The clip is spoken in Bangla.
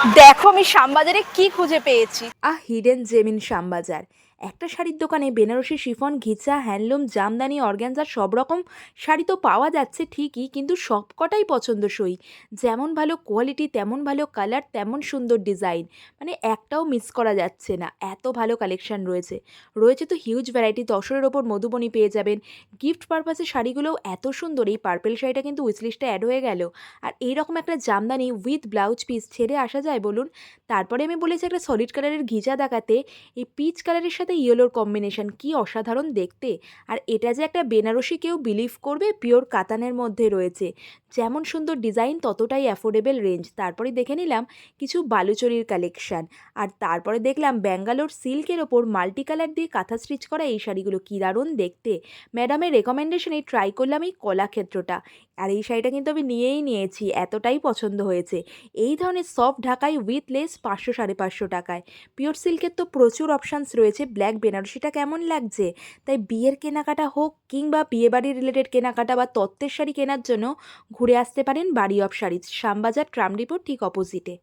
দেখো আমি শ্যামবাজারে কি খুঁজে পেয়েছি। Hidden gem in Shyambazar. একটা শাড়ির দোকানে Banarasi chiffon, ghicha, handloom, jamdani, organza সব রকম শাড়ি তো পাওয়া যাচ্ছে ঠিকই, কিন্তু সবকটাই পছন্দসই। যেমন ভালো কোয়ালিটি, তেমন ভালো কালার, তেমন সুন্দর ডিজাইন। মানে একটাও মিস করা যাচ্ছে না, এত ভালো কালেকশন রয়েছে। রয়েছে তো হিউজ ভ্যারাইটি, তসরের ওপর মধুবনী পেয়ে যাবেন। গিফট পারপাসে শাড়িগুলোও এত সুন্দর, এই পার্পেল শাড়িটা কিন্তু উইসলিস্টে অ্যাড হয়ে গেল। আর এইরকম একটা জামদানি উইথ ব্লাউজ পিস ছেড়ে আসা যায় বলুন? তারপরে আমি বলেছি একটা সলিড কালারের ঘিচা দেখাতে। এই পিচ কালারের সাথে ইয়েলোর কম্বিনেশন কি অসাধারণ দেখতে। আর এটা যে একটা বেনারসি কেউ বিলিভ করবে, পিওর কাতানের মধ্যে রয়েছে। যেমন সুন্দর ডিজাইন ততটাই অ্যাফোর্ডেবল রেঞ্জ। তারপরে দেখে নিলাম কিছু বালুচরীর কালেকশান। আর তারপরে দেখলাম ব্যাঙ্গালোর সিল্কের ওপর মাল্টি কালার দিয়ে কাঁথা স্টিচ করা এই শাড়িগুলো কী দারুণ দেখতে। ম্যাডামের রেকমেন্ডেশনে ট্রাই করলাম এই কলাক্ষেত্রটা। আর এই শাড়িটা কিন্তু আমি নিয়েছি, এতটাই পছন্দ হয়েছে। এই ধরনের সফট ঢাকাই উইথ লেস 500-550 টাকায়। পিওর সিল্কের তো প্রচুর অপশানস রয়েছে। ব্ল্যাক বেনারসিটা কেমন লাগছে? তাই বিয়ের কেনাকাটা হোক কিংবা বিয়েবাড়ি রিলেটেড কেনাকাটা বা তত্ত্বের শাড়ি কেনার জন্য ঘুরে আসতে পারেন বাড়ি অফ শাড়ি, শ্যামবাজার ট্রাম ডিপোর ঠিক অপোজিটে।